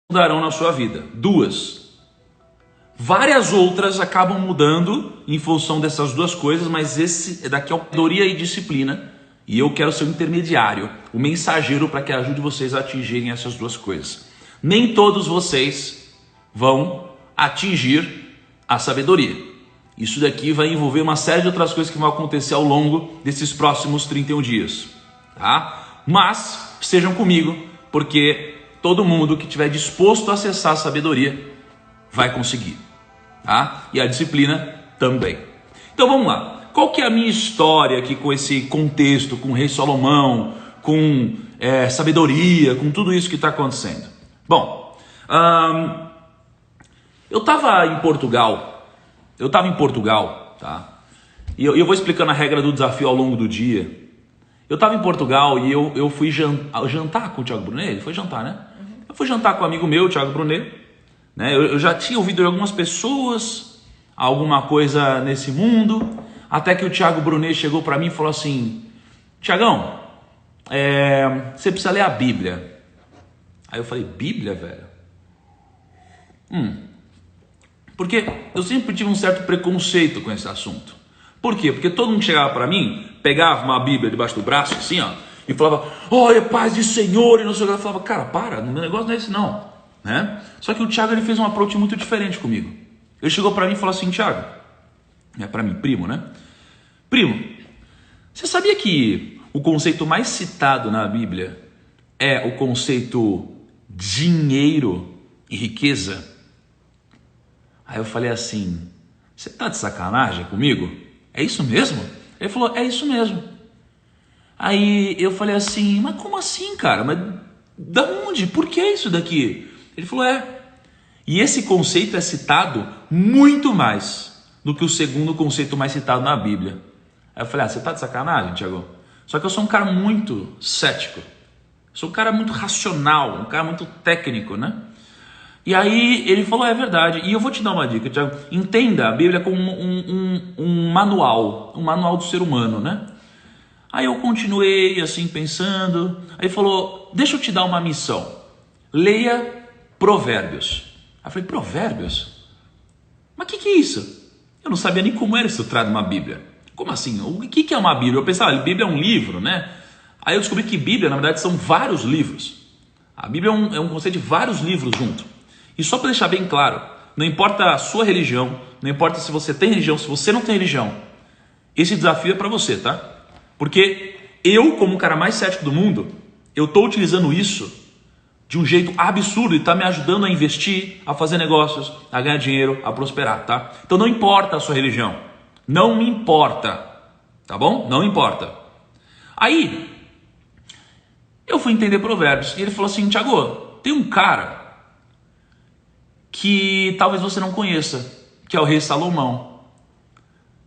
mudarão na sua vida. 2. Várias outras acabam mudando em função dessas 2 coisas, mas esse daqui é sabedoria e disciplina. E eu quero ser o intermediário, o mensageiro para que ajude vocês a atingirem essas 2 coisas. Nem todos vocês vão atingir a sabedoria. Isso daqui vai envolver uma série de outras coisas que vão acontecer ao longo desses próximos 31 dias. Tá? Mas estejam comigo, porque todo mundo que estiver disposto a acessar a sabedoria vai conseguir. Tá? E a disciplina também. Então vamos lá. Qual que é a minha história aqui com esse contexto, com o rei Salomão, com sabedoria, com tudo isso que está acontecendo? Bom, eu estava em Portugal, tá? E eu vou explicando a regra do desafio ao longo do dia. Eu estava em Portugal e eu fui jantar com o Thiago Brunet, ele foi jantar, né? Eu fui jantar com um amigo meu, o Thiago Brunet, né? Eu já tinha ouvido de algumas pessoas alguma coisa nesse mundo, até que o Thiago Brunet chegou para mim e falou assim: Thiagão, você precisa ler a Bíblia. Aí eu falei: Bíblia, velho? Porque eu sempre tive um certo preconceito com esse assunto. Por quê? Porque todo mundo chegava para mim, pegava uma Bíblia debaixo do braço, assim, ó, e falava: olha, paz de Senhor, e não sei o que. Eu falava: cara, para, o meu negócio não é esse não, né? Só que o Thiago, ele fez um approach muito diferente comigo. Ele chegou para mim e falou assim: Thiago, para mim, primo, né? Primo, você sabia que o conceito mais citado na Bíblia é o conceito dinheiro e riqueza? Aí eu falei assim: você tá de sacanagem comigo? É isso mesmo? Ele falou: é isso mesmo. Aí eu falei assim: mas como assim, cara? Mas da onde? Por que isso daqui? Ele falou: e esse conceito é citado muito mais do que o segundo conceito mais citado na Bíblia. Aí eu falei: você tá de sacanagem, Thiago? Só que eu sou um cara muito cético. Sou um cara muito racional, um cara muito técnico, né? E aí ele falou: é verdade. E eu vou te dar uma dica, Thiago. Entenda a Bíblia como um manual do ser humano, né? Aí eu continuei assim pensando. Aí ele falou: deixa eu te dar uma missão. Leia Provérbios. Aí eu falei: Provérbios? Mas o que é isso? Eu não sabia nem como era estruturado uma Bíblia. Como assim? O que é uma Bíblia? Eu pensava: Bíblia é um livro, né? Aí eu descobri que Bíblia, na verdade, são vários livros. A Bíblia é um conceito de vários livros junto. E só para deixar bem claro, não importa a sua religião, não importa se você tem religião, se você não tem religião, esse desafio é para você, tá? Porque eu, como o cara mais cético do mundo, eu estou utilizando isso de um jeito absurdo e está me ajudando a investir, a fazer negócios, a ganhar dinheiro, a prosperar, tá? Então não importa a sua religião, não me importa, tá bom? Não importa. Aí, eu fui entender Provérbios e ele falou assim: Thiago, tem um cara que talvez você não conheça, que é o rei Salomão.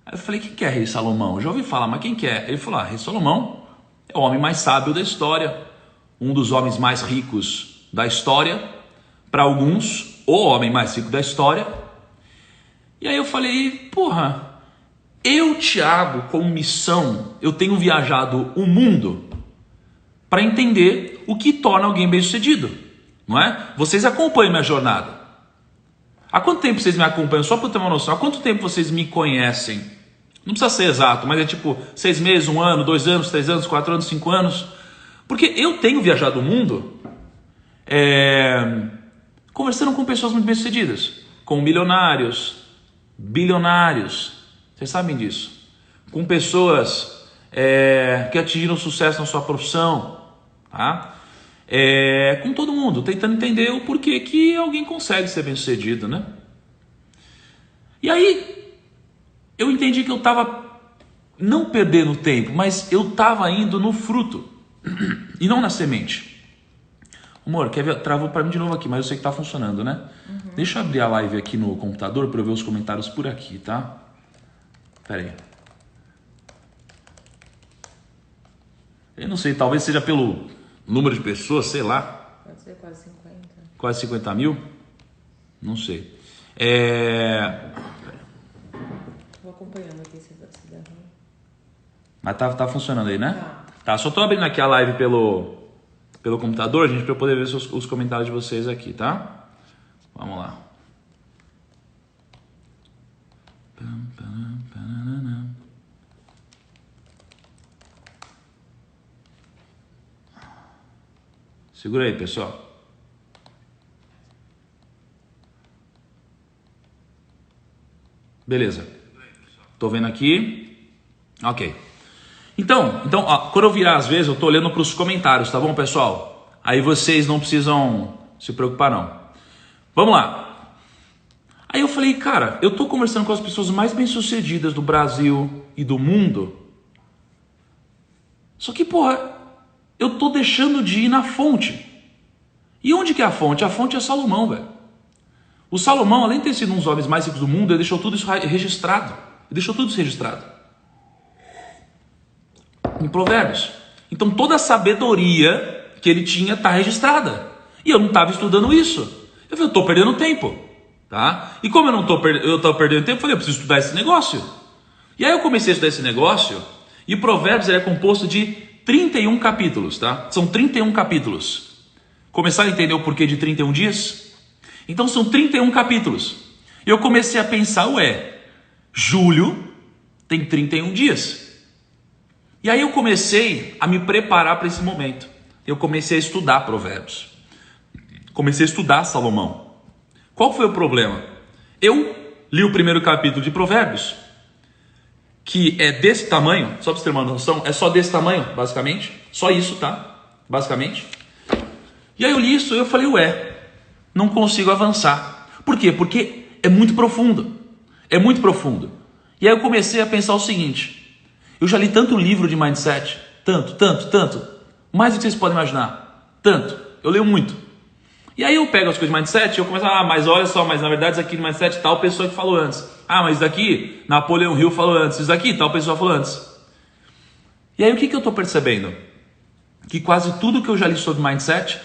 Aí eu falei: quem que é rei Salomão? Eu já ouvi falar, mas quem que é? Ele falou: rei Salomão é o homem mais sábio da história, um dos homens mais ricos da história, para alguns, o homem mais rico da história. E aí eu falei: porra, eu, Thiago, como missão, eu tenho viajado o mundo para entender o que torna alguém bem-sucedido, não é? Vocês acompanham minha jornada. Há quanto tempo vocês me acompanham? Só para eu ter uma noção, há quanto tempo vocês me conhecem? Não precisa ser exato, mas é tipo 6 meses, 1 ano, 2 anos, 3 anos, 4 anos, 5 anos. Porque eu tenho viajado o mundo conversando com pessoas muito bem-sucedidas, com milionários, bilionários, vocês sabem disso, com pessoas que atingiram sucesso na sua profissão, tá? Com todo mundo, tentando entender o porquê que alguém consegue ser bem-sucedido, né? E aí, eu entendi que eu estava não perdendo tempo, mas eu estava indo no fruto e não na semente. Amor, quer ver? Travou para mim de novo aqui, mas eu sei que está funcionando, né? Deixa eu abrir a live aqui no computador para eu ver os comentários por aqui, tá? Pera aí. Eu não sei, talvez seja pelo número de pessoas, sei lá. Pode ser quase 50. Quase 50 mil? Não sei. Vou acompanhando aqui se der ruim. Mas tá funcionando aí, né? Tá, só tô abrindo aqui a live pelo pelo computador, gente, para eu poder ver os comentários de vocês aqui, tá? Vamos lá. Segura aí, pessoal. Beleza. Tô vendo aqui. Ok. Então, ó, quando eu virar às vezes, eu tô olhando para os comentários, tá bom, pessoal? Aí vocês não precisam se preocupar, não. Vamos lá. Aí eu falei, cara, eu tô conversando com as pessoas mais bem-sucedidas do Brasil e do mundo. Só que, porra, eu tô deixando de ir na fonte. E onde que é a fonte? A fonte é Salomão, velho. O Salomão, além de ter sido um dos homens mais ricos do mundo, ele deixou tudo isso registrado. Ele deixou tudo isso registrado. Em Provérbios. Então toda a sabedoria que ele tinha está registrada. E eu não estava estudando isso. Eu falei, eu estou perdendo tempo. Tá? E como eu estava perdendo tempo, eu falei, eu preciso estudar esse negócio. E aí eu comecei a estudar esse negócio. E Provérbios é composto de 31 capítulos. Tá? São 31 capítulos. Começaram a entender o porquê de 31 dias? Então são 31 capítulos. E eu comecei a pensar, julho tem 31 dias. E aí eu comecei a me preparar para esse momento. Eu comecei a estudar Provérbios. Comecei a estudar Salomão. Qual foi o problema? Eu li o primeiro capítulo de Provérbios, que é desse tamanho, só para você ter uma noção, é só desse tamanho, basicamente. Só isso, tá? Basicamente. E aí eu li isso e eu falei, não consigo avançar. Por quê? Porque é muito profundo. É muito profundo. E aí eu comecei a pensar o seguinte, eu já li tanto livro de mindset, tanto, mais do que vocês podem imaginar, tanto, eu leio muito. E aí eu pego as coisas de mindset e eu começo mas olha só, mas na verdade isso aqui de mindset tal pessoa que falou antes. Mas isso daqui, Napoleão Hill falou antes, isso daqui tal pessoa falou antes. E aí o que eu estou percebendo? Que quase tudo que eu já li sobre mindset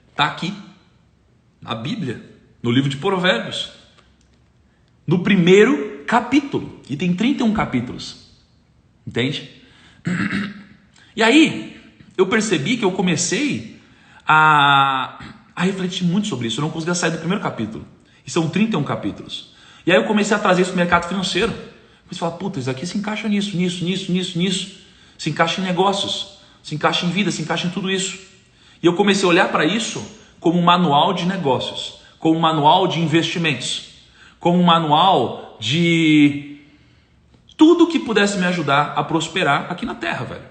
está aqui, na Bíblia, no livro de Provérbios, no primeiro capítulo, e tem 31 capítulos, entende? E aí, eu percebi que eu comecei a refletir muito sobre isso, eu não conseguia sair do primeiro capítulo, e são 31 capítulos, e aí eu comecei a trazer isso para o mercado financeiro, comecei a falar, isso aqui se encaixa nisso, se encaixa em negócios, se encaixa em vida, se encaixa em tudo isso, e eu comecei a olhar para isso como um manual de negócios, como um manual de investimentos, como um manual de tudo que pudesse me ajudar a prosperar aqui na Terra, velho.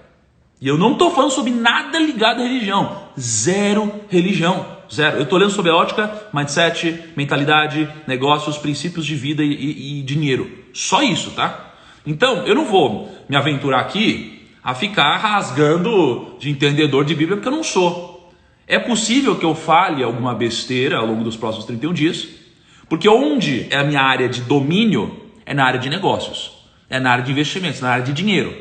E eu não estou falando sobre nada ligado à religião, zero religião, zero. Eu estou lendo sobre a ótica, mindset, mentalidade, negócios, princípios de vida e dinheiro, só isso, tá? Então, eu não vou me aventurar aqui a ficar rasgando de entendedor de Bíblia, porque eu não sou. É possível que eu fale alguma besteira ao longo dos próximos 31 dias, porque onde é a minha área de domínio é na área de negócios, é na área de investimentos, na área de dinheiro,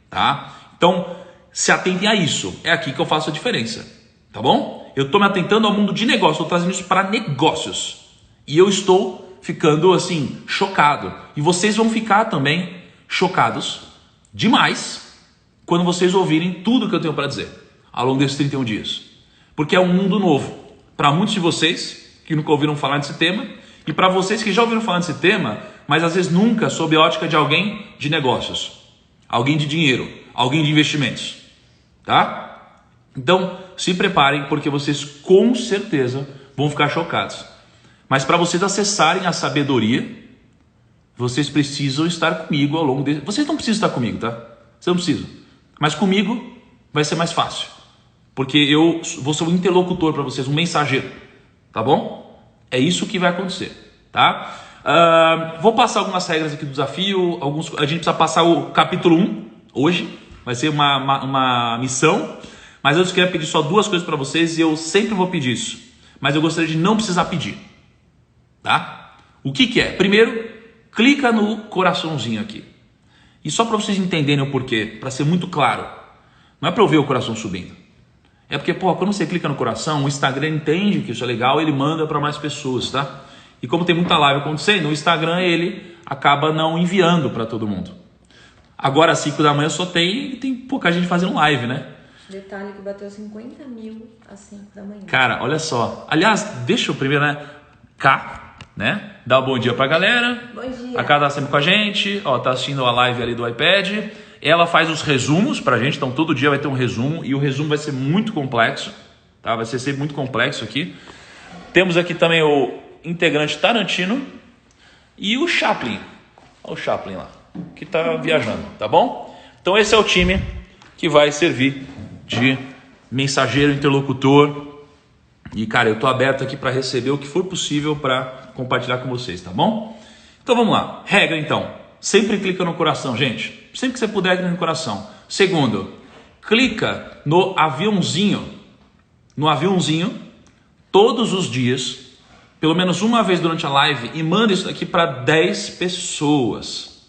tá? Então, se atentem a isso, é aqui que eu faço a diferença, tá bom? Eu estou me atentando ao mundo de negócios, estou trazendo isso para negócios, e eu estou ficando assim, chocado, e vocês vão ficar também chocados demais quando vocês ouvirem tudo que eu tenho para dizer ao longo desses 31 dias. Porque é um mundo novo. Para muitos de vocês que nunca ouviram falar desse tema, e para vocês que já ouviram falar desse tema, mas às vezes nunca sob a ótica de alguém de negócios, alguém de dinheiro, alguém de investimentos. Tá? Então, se preparem, porque vocês com certeza vão ficar chocados. Mas para vocês acessarem a sabedoria, vocês precisam estar comigo ao longo desse... Vocês não precisam estar comigo, tá? Vocês não precisam. Mas comigo vai ser mais fácil. Porque eu vou ser um interlocutor para vocês, um mensageiro, tá bom? É isso que vai acontecer, tá? Vou passar algumas regras aqui do desafio, a gente precisa passar o capítulo 1 hoje, vai ser uma missão, mas eu queria pedir só 2 coisas para vocês e eu sempre vou pedir isso, mas eu gostaria de não precisar pedir, tá? O que é? Primeiro, clica no coraçãozinho aqui, e só para vocês entenderem o porquê, para ser muito claro, não é para eu ver o coração subindo. É porque, quando você clica no coração, o Instagram entende que isso é legal, ele manda para mais pessoas, tá? E como tem muita live acontecendo, o Instagram, ele acaba não enviando para todo mundo. Agora, às 5 da manhã, só tem pouca gente fazendo live, né? Detalhe que bateu 50 mil às 5 da manhã. Cara, olha só. Aliás, deixa eu primeiro, né? Né? Dá um bom dia pra galera. Bom dia. A Cá tá sempre com a gente. Ó, tá assistindo a live ali do iPad. Ela faz os resumos pra gente. Então todo dia vai ter um resumo. E o resumo vai ser muito complexo. Tá? Vai ser sempre muito complexo aqui. Temos aqui também o integrante Tarantino. E o Chaplin. Olha o Chaplin lá. Que tá viajando. Tá bom? Então esse é o time que vai servir de mensageiro, interlocutor. E, cara, eu tô aberto aqui para receber o que for possível para compartilhar com vocês, tá bom? Então vamos lá. Regra, então. Sempre clica no coração, gente. Sempre que você puder, clica no coração. Segundo, clica no aviãozinho. No aviãozinho, todos os dias, pelo menos uma vez durante a live, e manda isso aqui para 10 pessoas.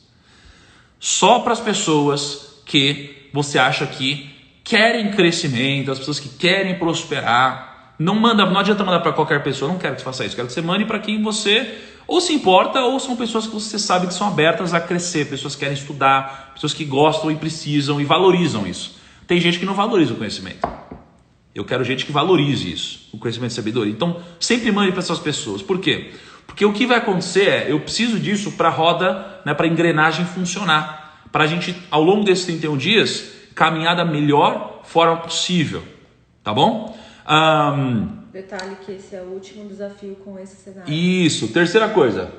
Só para as pessoas que você acha que querem crescimento, as pessoas que querem prosperar. Não adianta mandar para qualquer pessoa, eu não quero que você faça isso. Quero que você mande para quem você ou se importa, ou são pessoas que você sabe que são abertas a crescer, pessoas que querem estudar, pessoas que gostam e precisam e valorizam isso. Tem gente que não valoriza o conhecimento. Eu quero gente que valorize isso, o conhecimento e sabedoria. Então, sempre mande para essas pessoas. Por quê? Porque o que vai acontecer é, eu preciso disso para a roda, né, para a engrenagem funcionar. Para a gente, ao longo desses 31 dias, caminhar da melhor forma possível. Tá bom? Detalhe que esse é o último desafio com esse cenário. Isso, terceira coisa.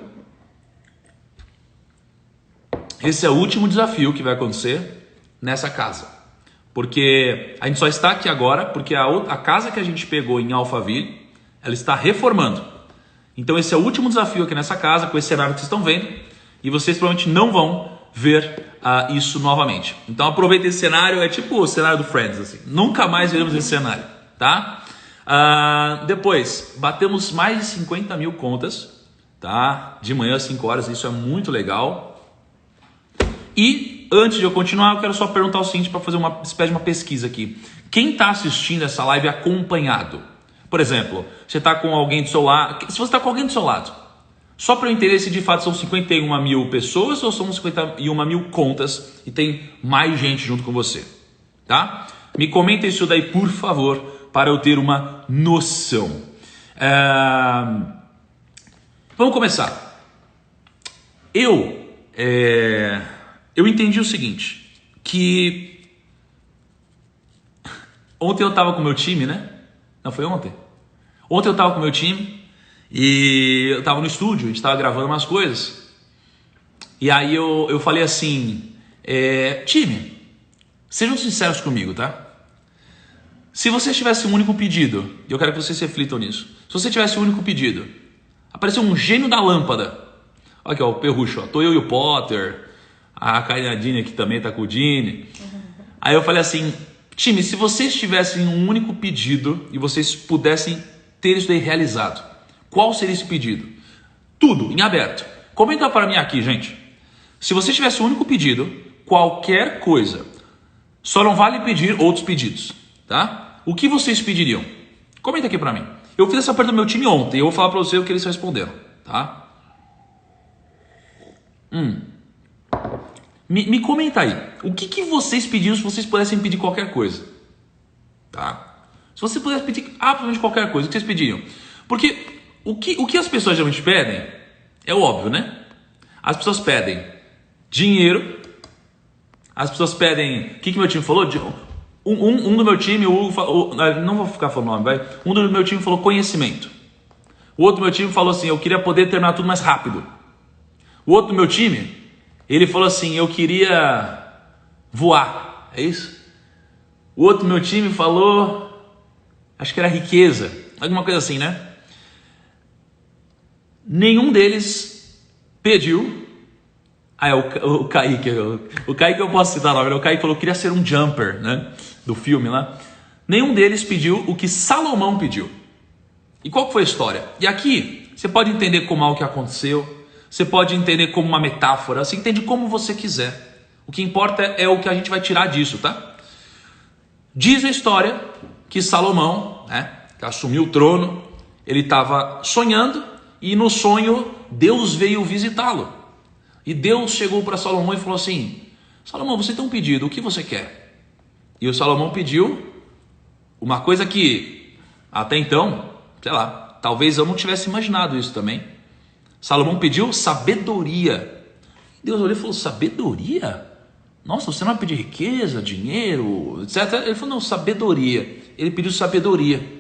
Esse é o último desafio que vai acontecer nessa casa. Porque a gente só está aqui agora porque a casa que a gente pegou em Alphaville, ela está reformando. Então esse é o último desafio aqui nessa casa, com esse cenário que vocês estão vendo. E vocês provavelmente não vão ver isso novamente. Então aproveita esse cenário, é tipo o cenário do Friends, assim. Nunca mais veremos esse cenário, tá? Depois, batemos mais de 50 mil contas, tá? De manhã às 5 horas, isso é muito legal. E antes de eu continuar, eu quero só perguntar o seguinte para fazer uma espécie de uma pesquisa aqui. Quem está assistindo essa live acompanhado? Por exemplo, você está com alguém do seu lado. Se você está com alguém do seu lado, só para eu entender se de fato são 51 mil pessoas ou são 51 mil contas e tem mais gente junto com você, tá? Me comenta isso daí, por favor, para eu ter uma noção. Vamos começar. Eu entendi o seguinte, que ontem eu estava com o meu time, né? Não, foi ontem? Ontem eu estava com o meu time e eu estava no estúdio, a gente estava gravando umas coisas. E aí eu falei assim, time, sejam sinceros comigo, tá? Se você tivesse um único pedido, e eu quero que vocês reflitam nisso. Se você tivesse um único pedido, apareceu um gênio da lâmpada. Olha aqui, ó, o Perrucho, ó. Tô eu e o Potter, a Carinadine aqui também tá com o Dini. Aí eu falei assim, time, se vocês tivessem um único pedido e vocês pudessem ter isso daí realizado, qual seria esse pedido? Tudo, em aberto. Comenta para mim aqui, gente. Se você tivesse um único pedido, qualquer coisa, só não vale pedir outros pedidos, tá? O que vocês pediriam? Comenta aqui para mim. Eu fiz essa pergunta do meu time ontem e eu vou falar para você o que eles responderam, tá? Me comenta aí. O que vocês pediram se vocês pudessem pedir qualquer coisa? Tá? Se você pudesse pedir absolutamente qualquer coisa, o que vocês pediriam? Porque o que as pessoas geralmente pedem é óbvio, né? As pessoas pedem dinheiro. As pessoas pedem... O que meu time falou? Um do meu time, o Hugo falou... Não vou ficar falando nome, vai. Um do meu time falou conhecimento. O outro do meu time falou assim, eu queria poder terminar tudo mais rápido. O outro do meu time, ele falou assim, eu queria voar. É isso? O outro do meu time falou, acho que era riqueza. Alguma coisa assim, né? Nenhum deles pediu... o Kaique. O Kaique eu posso citar o nome. O Kaique falou que queria ser um jumper, né? Do filme lá. Nenhum deles pediu o que Salomão pediu. E qual foi a história? E aqui, você pode entender como algo que aconteceu. Você pode entender como uma metáfora. Você entende como você quiser. O que importa é o que a gente vai tirar disso, tá? Diz a história que Salomão, né? Que assumiu o trono. Ele estava sonhando. E no sonho, Deus veio visitá-lo. E Deus chegou para Salomão e falou assim, Salomão, você tem um pedido, o que você quer? E o Salomão pediu uma coisa que até então, sei lá, talvez eu não tivesse imaginado isso também. Salomão pediu sabedoria. Deus olhou e falou, sabedoria? Nossa, você não vai pedir riqueza, dinheiro, etc. Ele falou, não, sabedoria. Ele pediu sabedoria.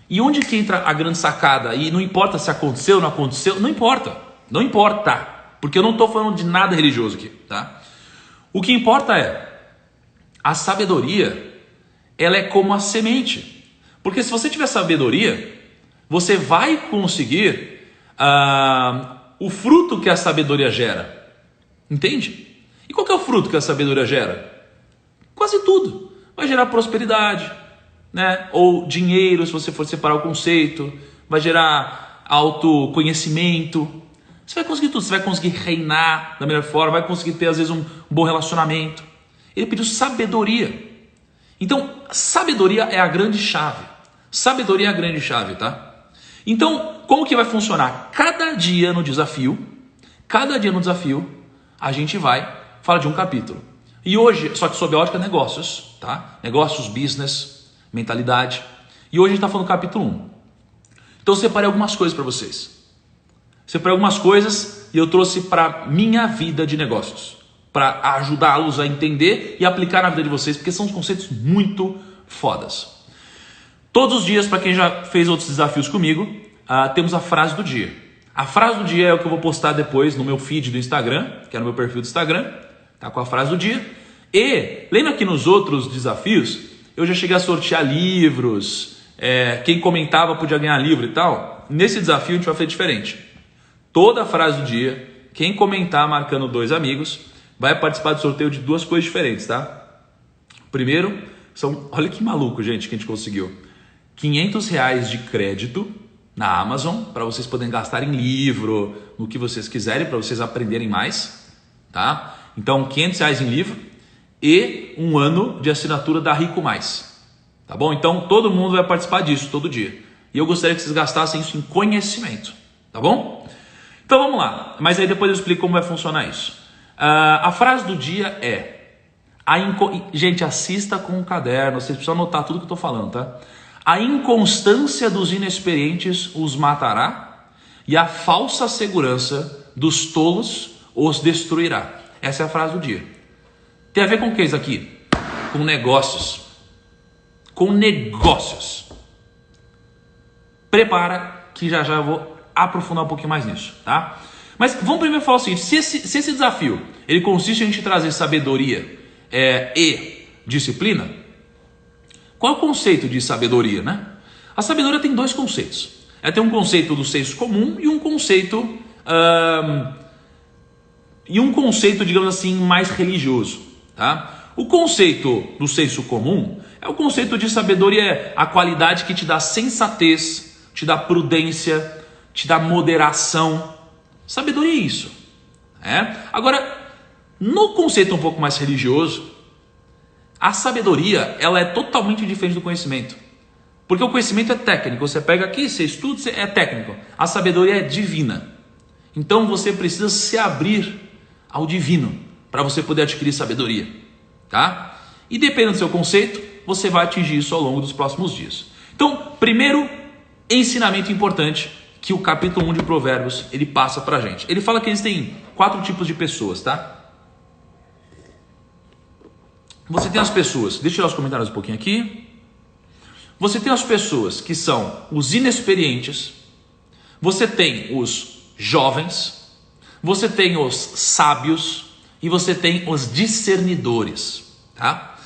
E onde que entra a grande sacada? E não importa se aconteceu ou não aconteceu, não importa. Não importa. Porque eu não estou falando de nada religioso aqui, tá? O que importa é, a sabedoria, ela é como a semente. Porque se você tiver sabedoria, você vai conseguir o fruto que a sabedoria gera. Entende? E qual que é o fruto que a sabedoria gera? Quase tudo. Vai gerar prosperidade, né? Ou dinheiro, se você for separar o conceito. Vai gerar autoconhecimento. Você vai conseguir tudo. Você vai conseguir reinar da melhor forma. Vai conseguir ter, às vezes, um bom relacionamento. Ele pediu sabedoria. Então, sabedoria é a grande chave. Sabedoria é a grande chave, tá? Então, como que vai funcionar? Cada dia no desafio, a gente vai falar de um capítulo. E hoje, só que sob a ótica negócios, tá? Negócios, business, mentalidade. E hoje a gente está falando do capítulo 1. Então eu separei algumas coisas para vocês. Separei algumas coisas e eu trouxe para minha vida de negócios. Para ajudá-los a entender e aplicar na vida de vocês, porque são conceitos muito fodas. Todos os dias, para quem já fez outros desafios comigo, temos a frase do dia. A frase do dia é o que eu vou postar depois no meu feed do Instagram, que é no meu perfil do Instagram, tá com a frase do dia. E lembra que nos outros desafios, eu já cheguei a sortear livros, quem comentava podia ganhar livro e tal. Nesse desafio a gente vai fazer diferente. Toda a frase do dia, quem comentar marcando 2 amigos, vai participar do sorteio de 2 coisas diferentes, tá? Primeiro, olha que maluco, gente, que a gente conseguiu. R$500 de crédito na Amazon, para vocês poderem gastar em livro, no que vocês quiserem, para vocês aprenderem mais, tá? Então, R$500 em livro e 1 ano de assinatura da Rico Mais, tá bom? Então, todo mundo vai participar disso todo dia. E eu gostaria que vocês gastassem isso em conhecimento, tá bom? Então, vamos lá. Mas aí depois eu explico como vai funcionar isso. A frase do dia é... Gente, assista com o caderno, vocês precisam anotar tudo que eu estou falando, tá? A inconstância dos inexperientes os matará e a falsa segurança dos tolos os destruirá. Essa é a frase do dia. Tem a ver com o que isso aqui? Com negócios. Com negócios. Prepara que já eu vou aprofundar um pouquinho mais nisso, tá? Mas vamos primeiro falar o seguinte, se esse desafio ele consiste em a gente trazer sabedoria e disciplina, qual é o conceito de sabedoria, né? A sabedoria tem 2 conceitos. Ela tem um conceito do senso comum e um conceito, digamos assim, mais religioso, tá? O conceito do senso comum é o conceito de sabedoria, a qualidade que te dá sensatez, te dá prudência, te dá moderação. Sabedoria é isso. Agora, no conceito um pouco mais religioso, a sabedoria ela é totalmente diferente do conhecimento. Porque o conhecimento é técnico. Você pega aqui, você estuda, é técnico. A sabedoria é divina. Então você precisa se abrir ao divino para você poder adquirir sabedoria. Tá? E dependendo do seu conceito, você vai atingir isso ao longo dos próximos dias. Então, primeiro ensinamento importante que o capítulo 1 de Provérbios ele passa para a gente. Ele fala que existem 4 tipos de pessoas, tá? Você tem as pessoas, deixa eu tirar os comentários um pouquinho aqui. Você tem as pessoas que são os inexperientes, você tem os jovens, você tem os sábios e você tem os discernidores, tá?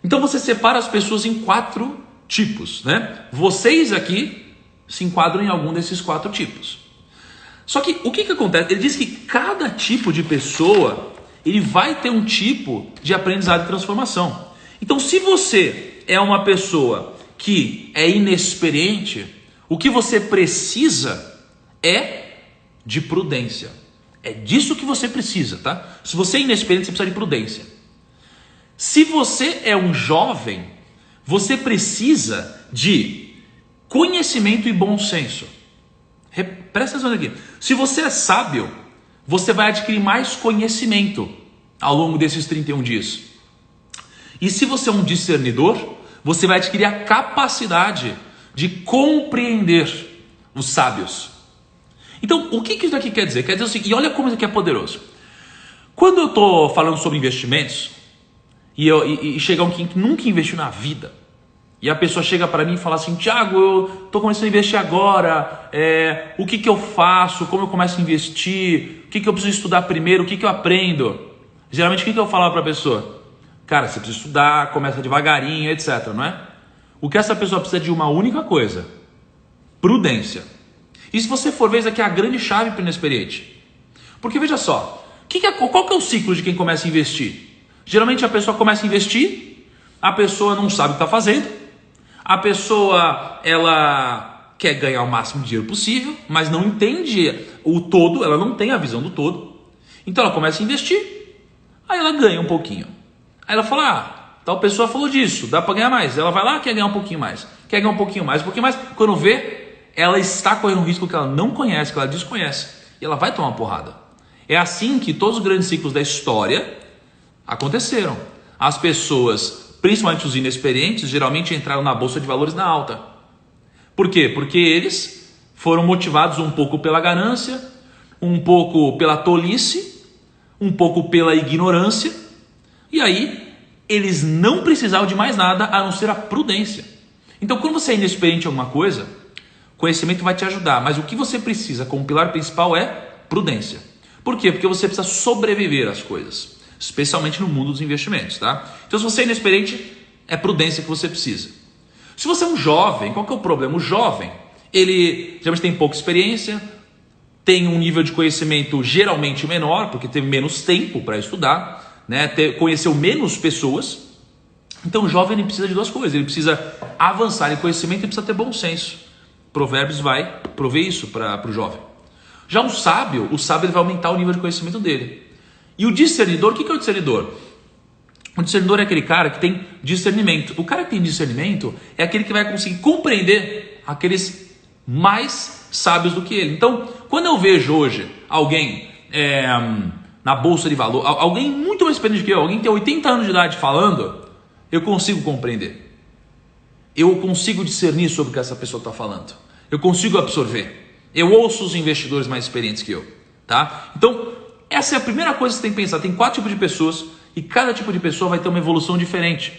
Então você separa as pessoas em 4 tipos, né? Vocês aqui se enquadram em algum desses 4 tipos. Só que o que acontece? Ele diz que cada tipo de pessoa ele vai ter um tipo de aprendizado e transformação. Então, se você é uma pessoa que é inexperiente, o que você precisa é de prudência. É disso que você precisa, tá? Se você é inexperiente, você precisa de prudência. Se você é um jovem, você precisa de conhecimento e bom senso. Presta atenção aqui. Se você é sábio, você vai adquirir mais conhecimento ao longo desses 31 dias. E se você é um discernidor, você vai adquirir a capacidade de compreender os sábios. Então, o que isso aqui quer dizer? Quer dizer o seguinte, e olha como isso aqui é poderoso. Quando eu estou falando sobre investimentos, e chega alguém que nunca investiu na vida, e a pessoa chega para mim e fala assim, Thiago, eu estou começando a investir agora, o que eu faço, como eu começo a investir, o que eu preciso estudar primeiro, o que eu aprendo? Geralmente, o que eu falo para a pessoa? Cara, você precisa estudar, começa devagarinho, etc, não é? O que essa pessoa precisa de uma única coisa, prudência. E se você for ver, isso aqui é a grande chave para o inexperiente. Porque veja só, qual que é o ciclo de quem começa a investir? Geralmente a pessoa começa a investir, a pessoa não sabe o que está fazendo, a pessoa ela quer ganhar o máximo de dinheiro possível, mas não entende o todo, ela não tem a visão do todo. Então ela começa a investir, aí ela ganha um pouquinho. Aí ela fala, tal pessoa falou disso, dá para ganhar mais. Ela vai lá, quer ganhar um pouquinho mais, quer ganhar um pouquinho mais. Quando vê, ela está correndo um risco que ela não conhece, que ela desconhece, e ela vai tomar uma porrada. É assim que todos os grandes ciclos da história aconteceram. As pessoas, principalmente os inexperientes, geralmente entraram na bolsa de valores na alta. Por quê? Porque eles foram motivados um pouco pela ganância, um pouco pela tolice, um pouco pela ignorância, e aí eles não precisavam de mais nada a não ser a prudência. Então, quando você é inexperiente em alguma coisa, conhecimento vai te ajudar, mas o que você precisa como pilar principal é prudência. Por quê? Porque você precisa sobreviver às coisas, especialmente no mundo dos investimentos, tá? Então, se você é inexperiente, é prudência que você precisa. Se você é um jovem, qual que é o problema? O jovem, ele geralmente tem pouca experiência, tem um nível de conhecimento geralmente menor, porque teve menos tempo para estudar, né? Conheceu menos pessoas. Então, o jovem ele precisa de duas coisas, ele precisa avançar em conhecimento e precisa ter bom senso. Provérbios vai prover isso para o jovem. Já o sábio ele vai aumentar o nível de conhecimento dele. E o discernidor, o que é o discernidor? O discernidor é aquele cara que tem discernimento. O cara que tem discernimento é aquele que vai conseguir compreender aqueles mais sábios do que ele. Então, quando eu vejo hoje alguém na bolsa de valor, alguém muito mais experiente que eu, alguém que tem 80 anos de idade falando, eu consigo compreender. Eu consigo discernir sobre o que essa pessoa está falando. Eu consigo absorver. Eu ouço os investidores mais experientes que eu, tá? Então, essa é a primeira coisa que você tem que pensar. Tem 4 tipos de pessoas e cada tipo de pessoa vai ter uma evolução diferente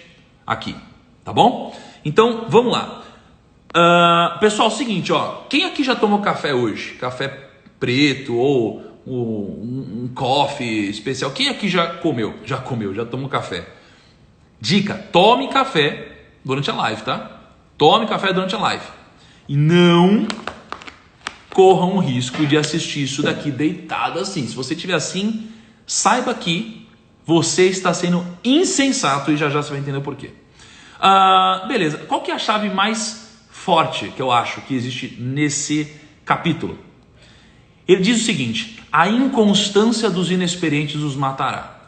aqui, tá bom? Então, vamos lá. Pessoal, é o seguinte, ó. Quem aqui já tomou café hoje? Café preto ou um coffee especial? Quem aqui já comeu? Já tomou café? Dica, tome café durante a live, tá? Tome café durante a live. E não corram o risco de assistir isso daqui deitado assim. Se você estiver assim, saiba que você está sendo insensato e já você vai entender o porquê. Beleza, qual que é a chave mais forte que eu acho que existe nesse capítulo? Ele diz o seguinte: a inconstância dos inexperientes os matará.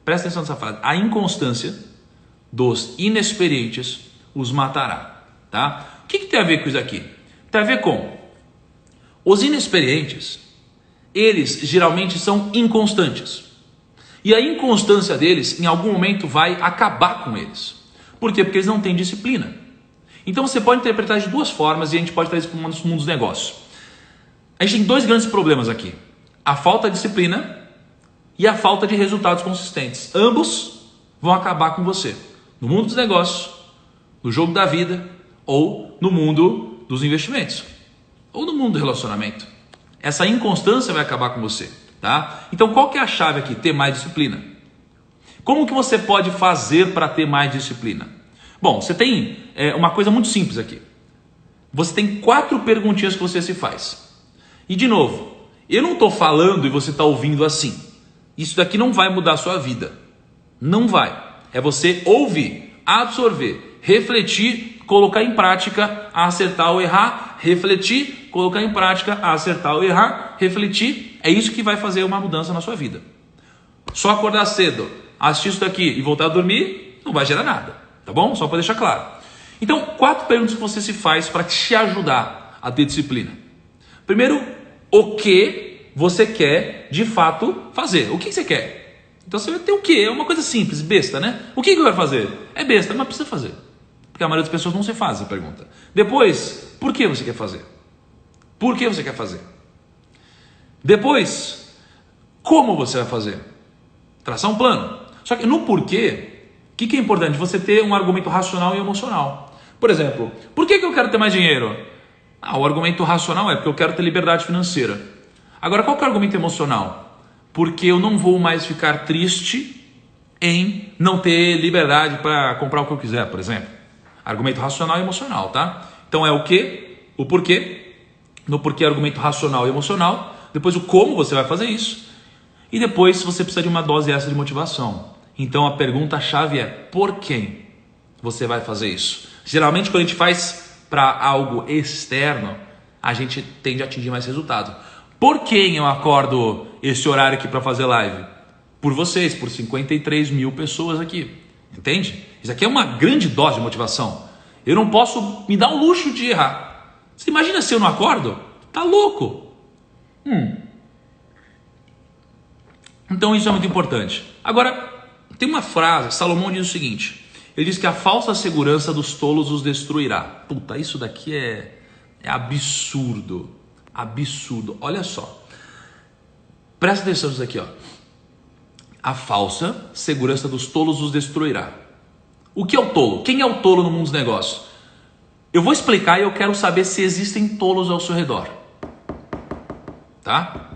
Presta atenção nessa frase. A inconstância dos inexperientes os matará. Tá? O que tem a ver com isso aqui? Tem a ver com os inexperientes, eles geralmente são inconstantes. E a inconstância deles, em algum momento, vai acabar com eles. Por quê? Porque eles não têm disciplina. Então você pode interpretar de duas formas e a gente pode trazer isso para o mundo dos negócios. A gente tem 2 grandes problemas aqui. A falta de disciplina e a falta de resultados consistentes. Ambos vão acabar com você. No mundo dos negócios, no jogo da vida ou no mundo dos investimentos. Ou no mundo do relacionamento. Essa inconstância vai acabar com você, tá? Então qual que é a chave aqui? Ter mais disciplina. Como que você pode fazer para ter mais disciplina? Bom, você tem uma coisa muito simples aqui. Você tem 4 perguntinhas que você se faz. E de novo, eu não estou falando e você está ouvindo assim. Isso daqui não vai mudar a sua vida. Não vai. É você ouvir, absorver, refletir, colocar em prática, acertar ou errar, refletir, colocar em prática, acertar ou errar, refletir. É isso que vai fazer uma mudança na sua vida. Só acordar cedo, assistir isso daqui e voltar a dormir, não vai gerar nada, tá bom? Só para deixar claro. Então, 4 perguntas que você se faz para te ajudar a ter disciplina. Primeiro, o que você quer de fato fazer? O que você quer? Então você vai ter o quê? É uma coisa simples, besta, né? O que eu quero fazer? É besta, mas precisa fazer. Porque a maioria das pessoas não se faz essa pergunta. Depois, por que você quer fazer? Por que você quer fazer? Depois, como você vai fazer? Traçar um plano. Só que no porquê, o que é importante? Você ter um argumento racional e emocional. Por exemplo, por que eu quero ter mais dinheiro? O argumento racional é porque eu quero ter liberdade financeira. Agora, qual que é o argumento emocional? Porque eu não vou mais ficar triste em não ter liberdade para comprar o que eu quiser, por exemplo. Argumento racional e emocional, tá? Então é o que, o porquê, no porquê argumento racional e emocional, depois o como você vai fazer isso, e depois você precisa de uma dose extra de motivação. Então a pergunta-chave é, por quem você vai fazer isso? Geralmente quando a gente faz para algo externo, a gente tende a atingir mais resultado. Por quem eu acordo esse horário aqui para fazer live? Por vocês, por 53 mil pessoas aqui. Entende? Isso aqui é uma grande dose de motivação. Eu não posso me dar o luxo de errar. Você imagina se eu não acordo? Tá louco. Então isso é muito importante. Agora, tem uma frase, Salomão diz o seguinte, ele diz que a falsa segurança dos tolos os destruirá. Puta, isso daqui é absurdo. Absurdo. Olha só. Presta atenção nisso aqui, ó. A falsa segurança dos tolos os destruirá. O que é o tolo? Quem é o tolo no mundo dos negócios? Eu vou explicar e eu quero saber se existem tolos ao seu redor. Tá?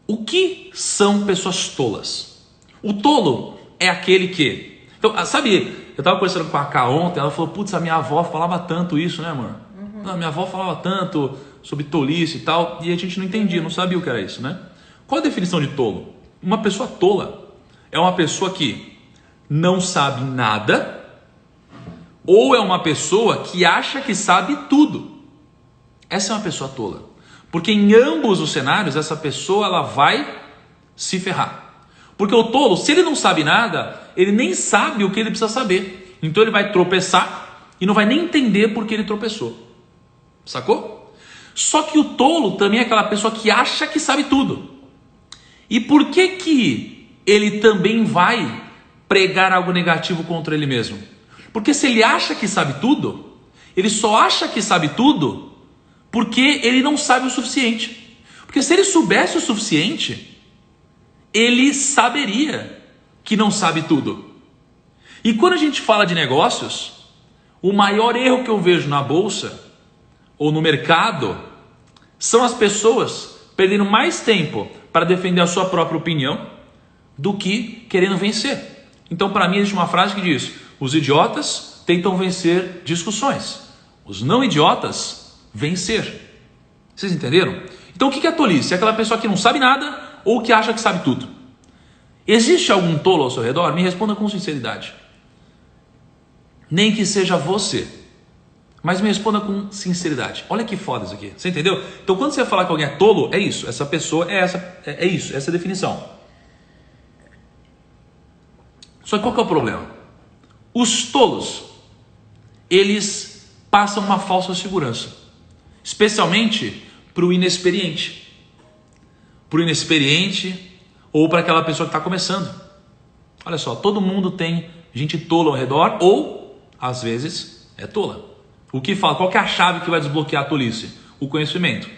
O que são pessoas tolas? O tolo é aquele que... Então, sabe, eu estava conversando com a Ká ontem, ela falou, putz, a minha avó falava tanto isso, né, amor? Não, minha avó falava tanto sobre tolice e tal, e a gente não entendia, não sabia o que era isso, né? Qual a definição de tolo? Uma pessoa tola é uma pessoa que não sabe nada, ou é uma pessoa que acha que sabe tudo. Essa é uma pessoa tola. Porque em ambos os cenários, essa pessoa ela vai se ferrar. Porque o tolo, se ele não sabe nada, ele nem sabe o que ele precisa saber. Então ele vai tropeçar e não vai nem entender por que ele tropeçou. Sacou? Só que o tolo também é aquela pessoa que acha que sabe tudo. E por que ele também vai pregar algo negativo contra ele mesmo? Porque se ele acha que sabe tudo, ele só acha que sabe tudo porque ele não sabe o suficiente. Porque se ele soubesse o suficiente, ele saberia que não sabe tudo. E quando a gente fala de negócios, o maior erro que eu vejo na bolsa ou no mercado são as pessoas perdendo mais tempo para defender a sua própria opinião do que querendo vencer. Então, para mim, existe uma frase que diz: os idiotas tentam vencer discussões, os não idiotas vencer. Vocês entenderam? Então, o que é tolice? É aquela pessoa que não sabe nada ou que acha que sabe tudo. Existe algum tolo ao seu redor? Me responda com sinceridade. Nem que seja você, mas me responda com sinceridade. Olha que foda isso aqui. Você entendeu? Então, quando você falar que alguém é tolo, é isso. Essa pessoa é isso. Essa é a definição. Só que qual que é o problema? Os tolos, eles passam uma falsa segurança. Especialmente para o inexperiente. Para o inexperiente ou para aquela pessoa que está começando. Olha só, todo mundo tem gente tola ao redor ou, às vezes, é tola. O que fala? Qual que é a chave que vai desbloquear a tolice? O conhecimento.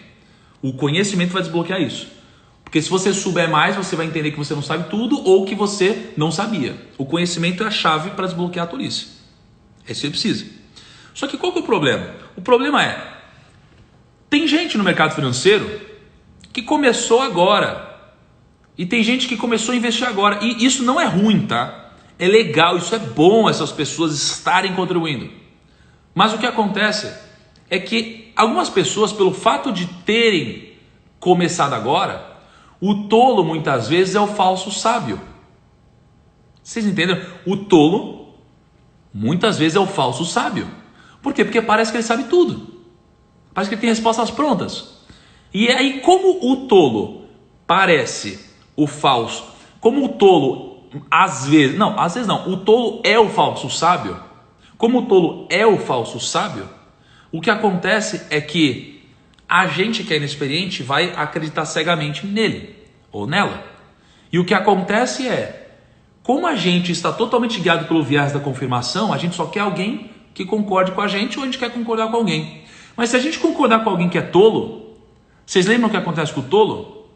O conhecimento vai desbloquear isso. Porque se você souber mais, você vai entender que você não sabe tudo ou que você não sabia. O conhecimento é a chave para desbloquear a tolice. É isso que você precisa. Só que qual que é o problema? O problema é, tem gente no mercado financeiro que começou agora. E tem gente que começou a investir agora. E isso não é ruim, tá? É legal, isso é bom essas pessoas estarem contribuindo. Mas o que acontece é que algumas pessoas, pelo fato de terem começado agora, o tolo muitas vezes é o falso sábio. Vocês entenderam? O tolo muitas vezes é o falso sábio. Por quê? Porque parece que ele sabe tudo. Parece que ele tem respostas prontas. E aí, como o tolo parece o falso, como o tolo às vezes não, o tolo é o falso sábio. Como o tolo é o falso sábio, o que acontece é que a gente que é inexperiente vai acreditar cegamente nele ou nela. E o que acontece é, como a gente está totalmente guiado pelo viés da confirmação, a gente só quer alguém que concorde com a gente ou a gente quer concordar com alguém. Mas se a gente concordar com alguém que é tolo, vocês lembram o que acontece com o tolo?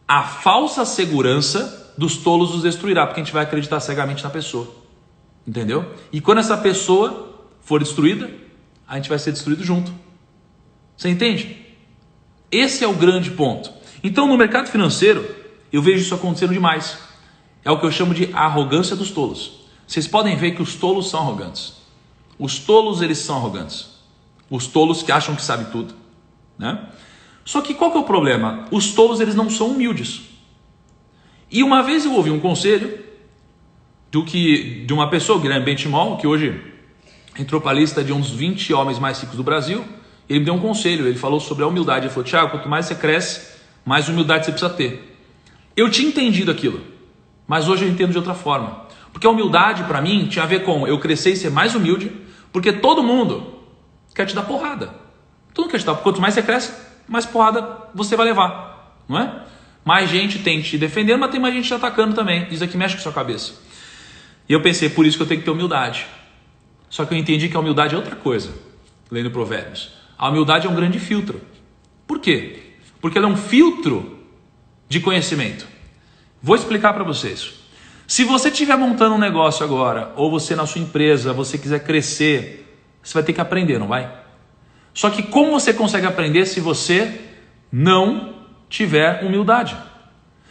A falsa segurança dos tolos os destruirá, porque a gente vai acreditar cegamente na pessoa. Entendeu? E quando essa pessoa for destruída, a gente vai ser destruído junto. Você entende? Esse é o grande ponto. Então, no mercado financeiro, eu vejo isso acontecendo demais. É o que eu chamo de arrogância dos tolos. Vocês podem ver que os tolos são arrogantes. Os tolos, eles são arrogantes. Os tolos que acham que sabem tudo, né? Só que qual que é o problema? Os tolos, eles não são humildes. E uma vez eu ouvi um conselho de uma pessoa, Guilherme Benchimol, que hoje entrou para a lista de uns 20 homens mais ricos do Brasil. Ele me deu um conselho, ele falou sobre a humildade. Ele falou: Thiago, quanto mais você cresce, mais humildade você precisa ter. Eu tinha entendido aquilo, mas hoje eu entendo de outra forma. Porque a humildade para mim tinha a ver com eu crescer e ser mais humilde, porque todo mundo quer te dar porrada. Todo mundo quer te dar. Quanto mais você cresce, mais porrada você vai levar, não é? Mais gente tem te defendendo, mas tem mais gente te atacando também. Isso aqui mexe com a sua cabeça. E eu pensei, por isso que eu tenho que ter humildade. Só que eu entendi que a humildade é outra coisa, lendo Provérbios. A humildade é um grande filtro. Por quê? Porque ela é um filtro de conhecimento. Vou explicar para vocês. Se você estiver montando um negócio agora, ou você na sua empresa, você quiser crescer, você vai ter que aprender, não vai? Só que como você consegue aprender se você não tiver humildade?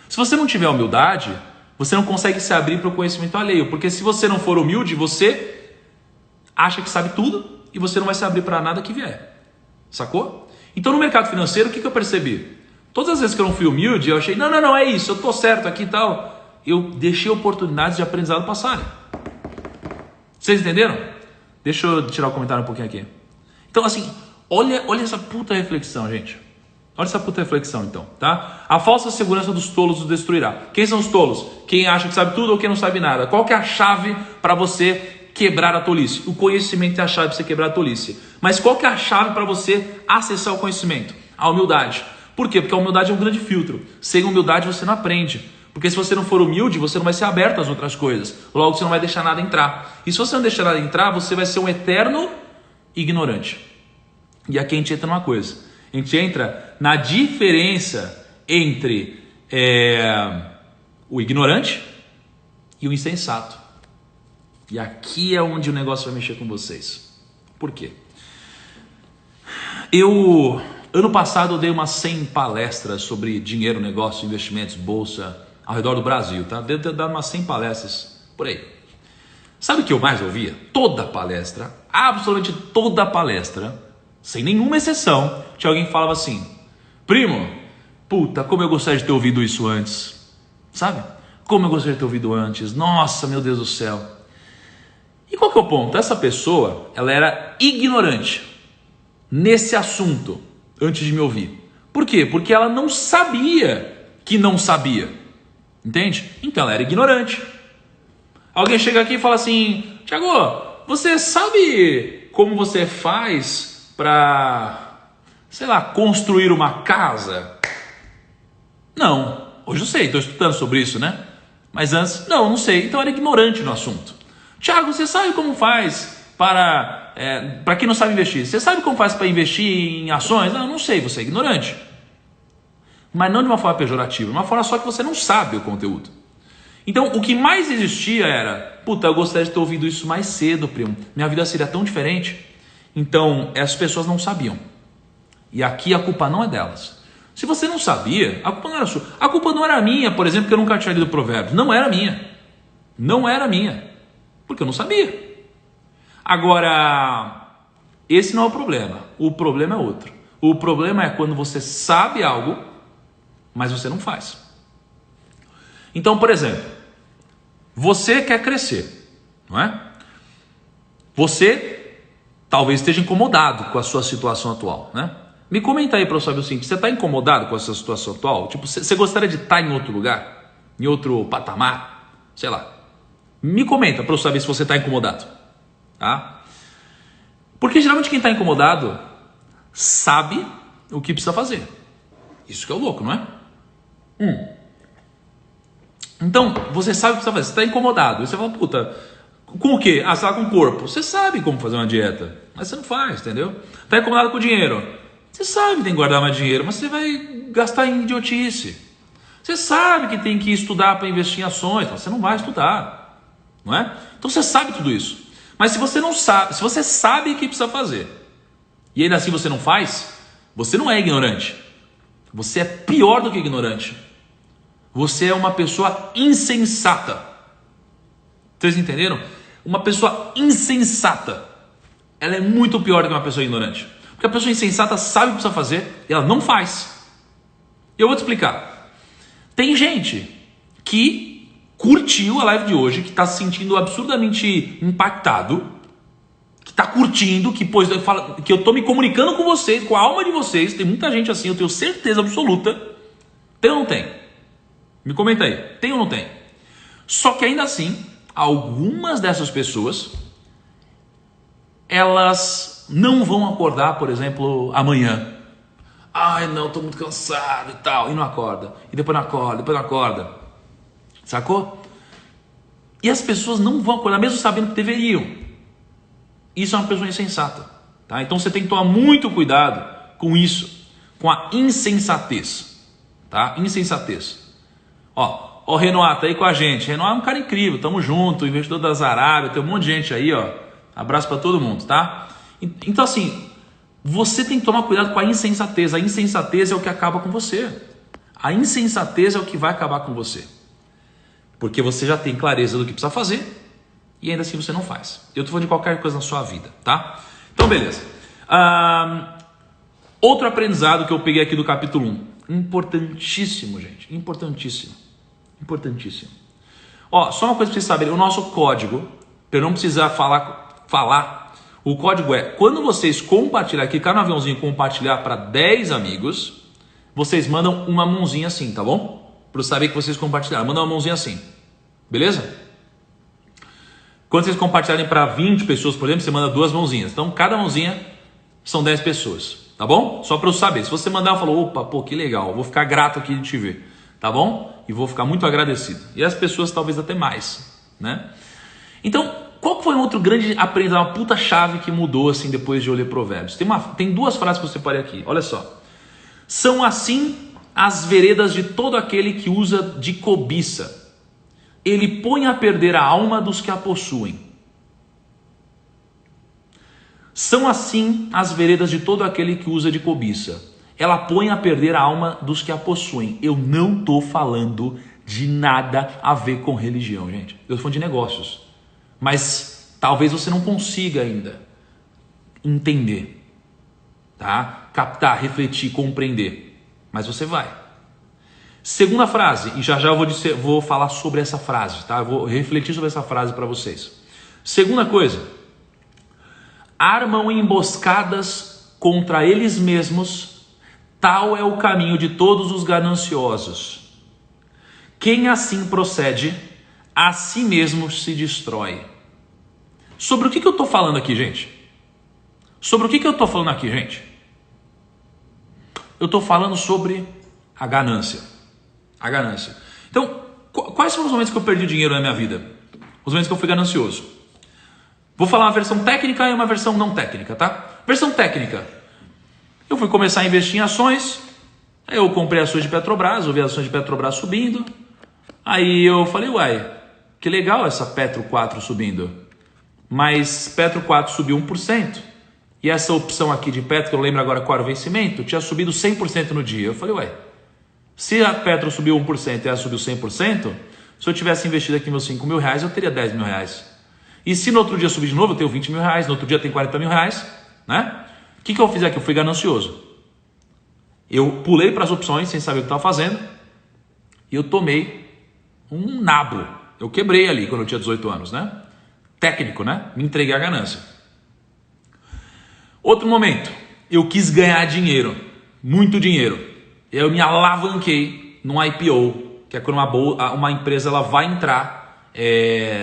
Se você não tiver humildade, você não consegue se abrir para o conhecimento alheio. Porque se você não for humilde, você acha que sabe tudo e você não vai se abrir para nada que vier. Sacou? Então no mercado financeiro, o que eu percebi? Todas as vezes que eu não fui humilde, eu achei, não, é isso, eu tô certo aqui e tal. Eu deixei oportunidades de aprendizado passarem. Vocês entenderam? Deixa eu tirar o comentário um pouquinho aqui. Então assim, olha essa puta reflexão, gente. Olha essa puta reflexão então, tá? A falsa segurança dos tolos os destruirá. Quem são os tolos? Quem acha que sabe tudo ou quem não sabe nada? Qual que é a chave para você quebrar a tolice? O conhecimento é a chave para você quebrar a tolice. Mas qual que é a chave para você acessar o conhecimento? A humildade. Por quê? Porque a humildade é um grande filtro. Sem humildade você não aprende. Porque se você não for humilde, você não vai ser aberto às outras coisas. Logo você não vai deixar nada entrar. E se você não deixar nada entrar, você vai ser um eterno ignorante. E aqui a gente entra numa coisa. A gente entra na diferença entre o ignorante e o insensato. E aqui é onde o negócio vai mexer com vocês. Por quê? Ano passado eu dei umas 100 palestras sobre dinheiro, negócio, investimentos, bolsa, ao redor do Brasil, tá? Devo ter dado umas 100 palestras por aí. Sabe o que eu mais ouvia? Toda palestra, absolutamente toda palestra, sem nenhuma exceção, tinha alguém que falava assim: primo, puta, como eu gostaria de ter ouvido isso antes. Sabe? Como eu gostaria de ter ouvido antes. Nossa, meu Deus do céu. E qual que é o ponto? Essa pessoa, ela era ignorante nesse assunto antes de me ouvir. Por quê? Porque ela não sabia que não sabia. Entende? Então ela era ignorante. Alguém chega aqui e fala assim: Thiago, você sabe como você faz para, sei lá, construir uma casa? Não. Hoje eu sei, estou estudando sobre isso, né? Mas antes, não sei. Então eu era ignorante no assunto. Thiago, você sabe como faz para quem não sabe investir? Você sabe como faz para investir em ações? Não sei, você é ignorante. Mas não de uma forma pejorativa, de uma forma só que você não sabe o conteúdo. Então, o que mais existia era: puta, eu gostaria de ter ouvido isso mais cedo, primo. Minha vida seria tão diferente. Então, as pessoas não sabiam. E aqui a culpa não é delas. Se você não sabia, a culpa não era sua. A culpa não era minha, por exemplo, que eu nunca tinha lido Provérbios. Não era minha. Não era minha. Porque eu não sabia. Agora, esse não é o problema. O problema é outro. O problema é quando você sabe algo, mas você não faz. Então, por exemplo, você quer crescer, não é? Você talvez esteja incomodado com a sua situação atual, né? Me comenta aí para eu saber o seguinte: você está incomodado com a sua situação atual? Tipo, você gostaria de estar em outro lugar? Em outro patamar? Sei lá. Me comenta para eu saber se você está incomodado, tá? Porque geralmente quem está incomodado sabe o que precisa fazer. Isso que é o louco, não é? Então, você sabe o que precisa fazer. Você está incomodado. E você fala: puta, Com o quê? Ah, você tá com o corpo. Você sabe como fazer uma dieta, mas você não faz, entendeu? Tá incomodado com o dinheiro. Você sabe que tem que guardar mais dinheiro, mas você vai gastar em idiotice. Você sabe que tem que estudar para investir em ações, mas você não vai estudar, não é? Então você sabe tudo isso. Mas se você não sabe, se você sabe que precisa fazer, e ainda assim você não faz, você não é ignorante. Você é pior do que ignorante. Você é uma pessoa insensata. Vocês entenderam? Uma pessoa insensata, ela é muito pior do que uma pessoa ignorante. Porque a pessoa insensata sabe o que precisa fazer e ela não faz. E eu vou te explicar. Tem gente que curtiu a live de hoje, que está se sentindo absurdamente impactado, que está curtindo, que eu estou me comunicando com vocês, com a alma de vocês. Tem muita gente assim, eu tenho certeza absoluta. Tem ou não tem? Me comenta aí. Tem ou não tem? Só que ainda assim, algumas dessas pessoas, elas não vão acordar, por exemplo, amanhã. Ai, não, estou muito cansado e tal. E não acorda. E depois não acorda, depois não acorda. Sacou? E as pessoas não vão acordar, mesmo sabendo que deveriam. Isso é uma pessoa insensata. Tá? Então você tem que tomar muito cuidado com isso. Com a insensatez. Tá? Insensatez. Ó, o Renoir tá aí com a gente. Renoir é um cara incrível, tamo junto, investidor das Arábias, tem um monte de gente aí, ó. Abraço para todo mundo, tá? Então assim, você tem que tomar cuidado com a insensatez. A insensatez é o que acaba com você. A insensatez é o que vai acabar com você. Porque você já tem clareza do que precisa fazer e ainda assim você não faz. Eu tô falando de qualquer coisa na sua vida, tá? Então beleza. Outro aprendizado que eu peguei aqui do capítulo 1. Importantíssimo, gente. Importantíssimo. Importantíssimo. Ó, só uma coisa para vocês saberem. O nosso código, para eu não precisar falar, o código é: quando vocês compartilhar, clicar no aviãozinho compartilhar para 10 amigos, vocês mandam uma mãozinha assim, tá bom? Para eu saber que vocês compartilharam. Manda uma mãozinha assim. Beleza? Quando vocês compartilharem para 20 pessoas, por exemplo, você manda 2 mãozinhas. Então, cada mãozinha são 10 pessoas. Tá bom? Só para eu saber. Se você mandar, eu falo: opa, pô, que legal. Vou ficar grato aqui de te ver. Tá bom? E vou ficar muito agradecido. E as pessoas talvez até mais, né? Então, qual que foi um outro grande aprendizado, uma puta chave que mudou assim depois de eu ler Provérbios? Tem 2 frases que eu separei aqui. Olha só. São assim as veredas de todo aquele que usa de cobiça. Ele põe a perder a alma dos que a possuem. São assim as veredas de todo aquele que usa de cobiça. Ela põe a perder a alma dos que a possuem. Eu não estou falando de nada a ver com religião, gente. Eu estou falando de negócios. Mas talvez você não consiga ainda entender, tá? Captar, refletir, compreender. Mas você vai. Segunda frase, e já eu vou falar sobre essa frase, tá? Eu vou refletir sobre essa frase para vocês. Segunda coisa. Armam emboscadas contra eles mesmos, tal é o caminho de todos os gananciosos. Quem assim procede, a si mesmo se destrói. Sobre o que eu estou falando aqui, gente? Sobre o que eu estou falando aqui, gente? Eu estou falando sobre a ganância. A ganância. Então, quais foram os momentos que eu perdi dinheiro na minha vida? Os momentos que eu fui ganancioso. Vou falar uma versão técnica e uma versão não técnica, tá? Versão técnica. Eu fui começar a investir em ações. Aí eu comprei ações de Petrobras, eu vi as ações de Petrobras subindo. Aí eu falei, uai, que legal essa Petro 4 subindo. Mas Petro 4 subiu 1%. E essa opção aqui de Petro, que eu não lembro agora qual era o vencimento, tinha subido 100% no dia. Eu falei, uai, se a Petro subiu 1% e ela subiu 100%, se eu tivesse investido aqui meus 5 mil reais, eu teria 10 mil reais. E se no outro dia subir de novo, eu tenho 20 mil reais, no outro dia eu tenho 40 mil reais, né? O que eu fiz aqui? Eu fui ganancioso. Eu pulei para as opções sem saber o que estava fazendo e eu tomei um nabo. Eu quebrei ali quando eu tinha 18 anos, né? Técnico, né? Me entreguei à ganância. Outro momento, eu quis ganhar dinheiro, muito dinheiro. Eu me alavanquei num IPO, que é quando uma empresa ela vai entrar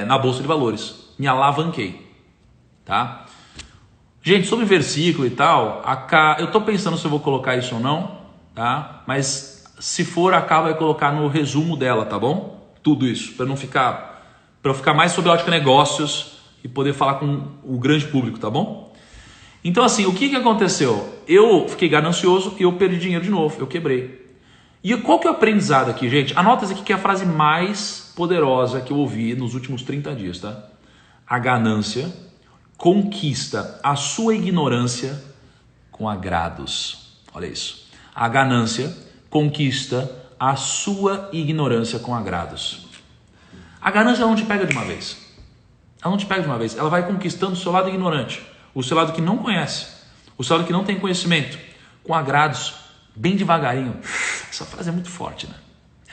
na Bolsa de Valores. Me alavanquei, tá? Gente, sobre versículo e tal, eu tô pensando se eu vou colocar isso ou não, tá? Mas se for, a Cá vai colocar no resumo dela, tá bom? Tudo isso, para eu ficar mais sobre a ótica negócios e poder falar com o grande público, tá bom? Então assim, o que aconteceu? Eu fiquei ganancioso e eu perdi dinheiro de novo, eu quebrei. E qual que é o aprendizado aqui, gente? Anota isso aqui que é a frase mais poderosa que eu ouvi nos últimos 30 dias, tá? A ganância conquista a sua ignorância com agrados. Olha isso. A ganância conquista a sua ignorância com agrados. A ganância não te pega de uma vez. Ela não te pega de uma vez. Ela vai conquistando o seu lado ignorante, o seu lado que não conhece, o seu lado que não tem conhecimento, com agrados, bem devagarinho. Essa frase é muito forte, né?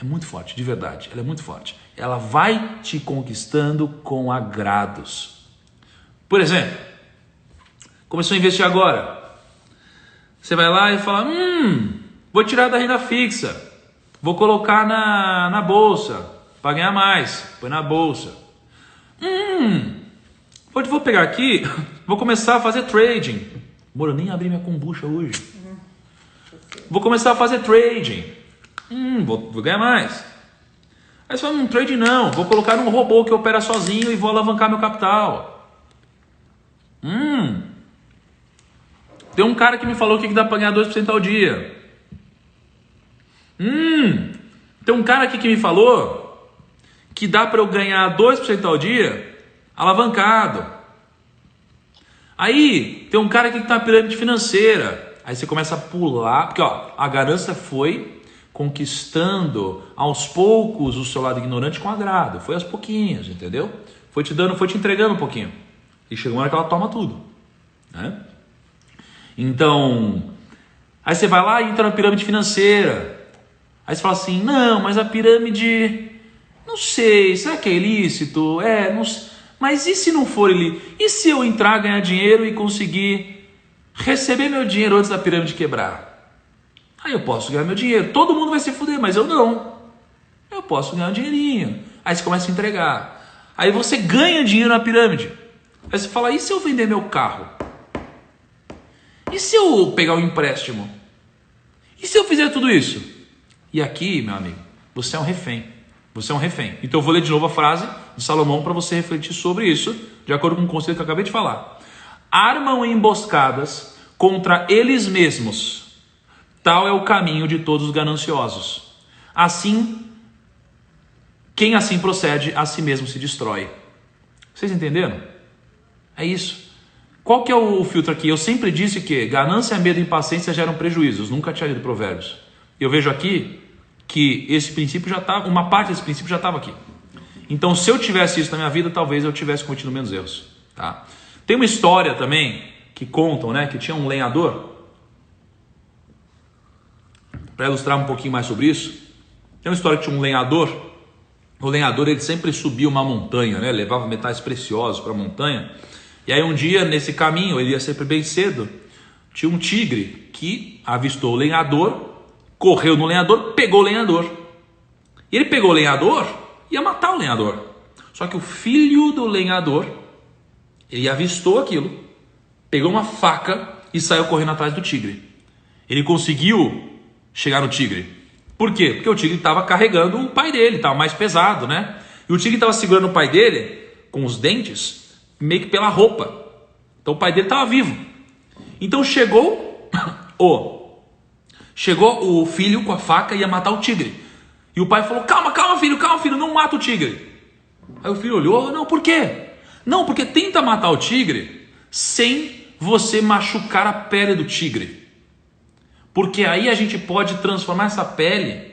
É muito forte, de verdade. Ela é muito forte. Ela vai te conquistando com agrados. Por exemplo, começou a investir agora. Você vai lá e fala, vou tirar da renda fixa. Vou colocar na bolsa para ganhar mais. Põe na bolsa. Vou pegar aqui, vou começar a fazer trading. Amor, eu nem abri minha kombucha hoje. Vou começar a fazer trading. Vou ganhar mais. Aí você fala, trading não. Vou colocar num robô que opera sozinho e vou alavancar meu capital. Tem um cara que me falou que dá para ganhar 2% ao dia. Tem um cara aqui que me falou que dá para eu ganhar 2% ao dia alavancado. Aí tem um cara aqui que tá na pirâmide financeira. Aí você começa a pular, porque a ganância foi conquistando aos poucos o seu lado ignorante com agrado. Foi aos pouquinhos, entendeu? Foi te entregando um pouquinho. E chegou uma hora que ela toma tudo, né? Então, aí você vai lá e entra na pirâmide financeira. Aí você fala assim, não, mas a pirâmide, não sei, será que é ilícito? Não sei. Mas e se não for ilícito? E se eu entrar, ganhar dinheiro e conseguir receber meu dinheiro antes da pirâmide quebrar? Aí eu posso ganhar meu dinheiro. Todo mundo vai se fuder, mas eu não. Eu posso ganhar um dinheirinho. Aí você começa a entregar. Aí você ganha dinheiro na pirâmide. Aí você fala, e se eu vender meu carro? E se eu pegar um empréstimo? E se eu fizer tudo isso? E aqui, meu amigo, você é um refém. Você é um refém. Então eu vou ler de novo a frase de Salomão para você refletir sobre isso, de acordo com o conceito que eu acabei de falar. Armam emboscadas contra eles mesmos. Tal é o caminho de todos os gananciosos. Assim, quem assim procede, a si mesmo se destrói. Vocês entenderam? É isso. Qual que é o filtro aqui? Eu sempre disse que ganância, medo e impaciência geram prejuízos. Nunca tinha lido Provérbios. Eu vejo aqui que esse princípio já estava, uma parte desse princípio já estava aqui. Então, se eu tivesse isso na minha vida, talvez eu tivesse cometido menos erros. Tá? Tem uma história também que contam, né, que tinha um lenhador. Para ilustrar um pouquinho mais sobre isso, tem uma história que tinha um lenhador. O lenhador, ele sempre subia uma montanha, né? Levava metais preciosos para a montanha. E aí um dia, nesse caminho, ele ia sempre bem cedo, tinha um tigre que avistou o lenhador, correu no lenhador, pegou o lenhador. E ele pegou o lenhador e ia matar o lenhador. Só que o filho do lenhador, ele avistou aquilo, pegou uma faca e saiu correndo atrás do tigre. Ele conseguiu chegar no tigre. Por quê? Porque o tigre estava carregando o pai dele, estava mais pesado, né? E o tigre estava segurando o pai dele com os dentes, meio que pela roupa. Então o pai dele estava vivo. Então chegou o filho com a faca e ia matar o tigre. E o pai falou, calma filho, não mata o tigre. Aí o filho olhou, não, por quê? Não, porque tenta matar o tigre sem você machucar a pele do tigre. Porque aí a gente pode transformar essa pele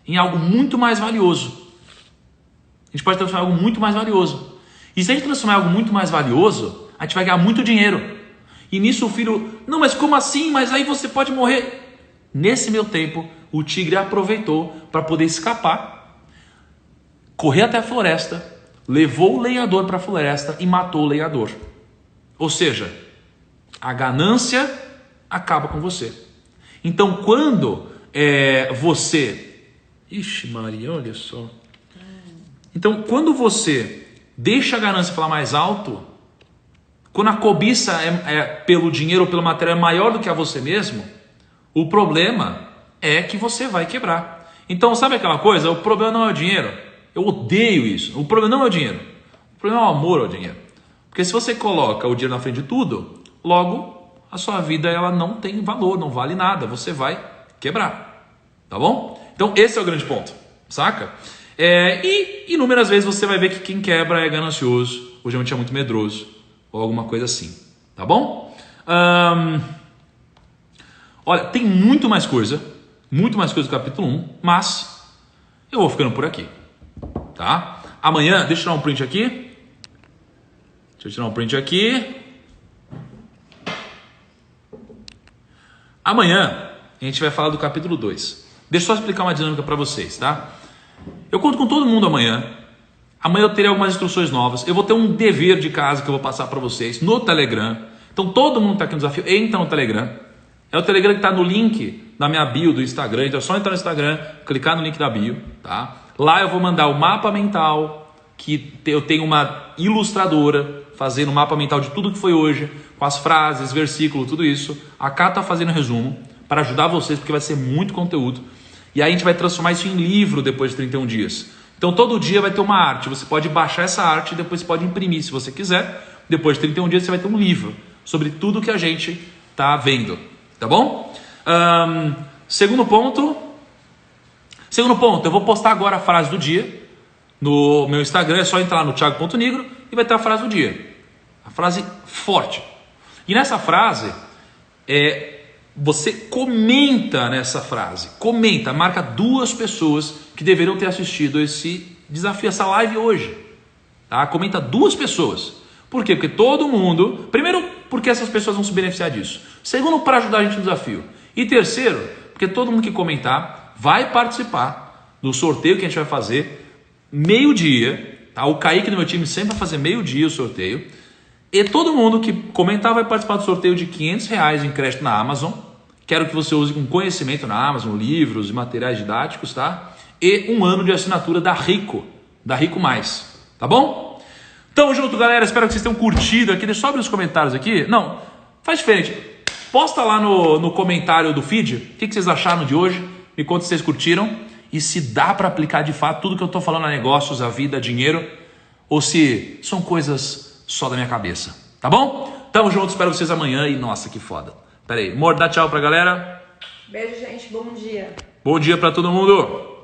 em algo muito mais valioso. A gente pode transformar em algo muito mais valioso. E se a gente transformar em algo muito mais valioso, a gente vai ganhar muito dinheiro. E nisso o filho, não, mas como assim? Mas aí você pode morrer. Nesse meu tempo, o tigre aproveitou para poder escapar, correr até a floresta, levou o lenhador para a floresta e matou o lenhador. Ou seja, a ganância acaba com você. Então quando você... Ixi Maria, olha só. Então quando você deixa a ganância falar mais alto, quando a cobiça pelo dinheiro ou pela matéria é maior do que a você mesmo, o problema é que você vai quebrar. Então sabe aquela coisa? O problema não é o dinheiro. Eu odeio isso. O problema não é o dinheiro. O problema é o amor ao dinheiro. Porque se você coloca o dinheiro na frente de tudo, logo a sua vida ela não tem valor, não vale nada, você vai quebrar, tá bom? Então esse é o grande ponto, saca? E inúmeras vezes você vai ver que quem quebra é ganancioso, ou geralmente é muito medroso, ou alguma coisa assim, tá bom? Olha, tem muito mais coisa do capítulo 1, mas eu vou ficando por aqui, tá? Amanhã, deixa eu tirar um print aqui. Amanhã a gente vai falar do capítulo 2. Deixa eu só explicar uma dinâmica para vocês, tá? Eu conto com todo mundo amanhã. Amanhã eu terei algumas instruções novas. Eu vou ter um dever de casa que eu vou passar para vocês no Telegram. Então todo mundo que está aqui no desafio, entra no Telegram. É o Telegram que está no link na minha bio do Instagram. Então é só entrar no Instagram, clicar no link da bio, tá? Lá eu vou mandar o mapa mental, que eu tenho uma ilustradora fazendo o mapa mental de tudo que foi hoje, com as frases, versículos, tudo isso. A Cá está fazendo resumo para ajudar vocês, porque vai ser muito conteúdo. E aí a gente vai transformar isso em livro depois de 31 dias. Então todo dia vai ter uma arte. Você pode baixar essa arte e depois pode imprimir se você quiser. Depois de 31 dias você vai ter um livro sobre tudo que a gente está vendo. Tá bom? Segundo ponto, eu vou postar agora a frase do dia no meu Instagram. É só entrar lá no Thiago.Nigro e vai ter a frase do dia. A frase forte. E nessa frase, você comenta nessa frase. Marca 2 pessoas que deveriam ter assistido esse desafio, essa live hoje. Tá? Comenta 2 pessoas. Por quê? Porque todo mundo... Primeiro, porque essas pessoas vão se beneficiar disso. Segundo, para ajudar a gente no desafio. E terceiro, porque todo mundo que comentar vai participar do sorteio que a gente vai fazer meio-dia. Tá? O Kaique do meu time sempre vai fazer meio-dia o sorteio. E todo mundo que comentar vai participar do sorteio de R$500 em crédito na Amazon. Quero que você use com conhecimento na Amazon, livros e materiais didáticos, tá? E 1 ano de assinatura da Rico Mais, tá bom? Tamo junto, galera. Espero que vocês tenham curtido aqui. Deixa eu só abrir os comentários aqui. Não, faz diferente. Posta lá no comentário do feed o que vocês acharam de hoje. Me conta se vocês curtiram. E se dá para aplicar de fato tudo que eu tô falando a negócios, a vida, a dinheiro. Ou se são coisas só da minha cabeça. Tá bom? Tamo junto. Espero vocês amanhã. E nossa, que foda. Pera aí. Amor, dá tchau pra galera. Beijo, gente. Bom dia. Bom dia pra todo mundo.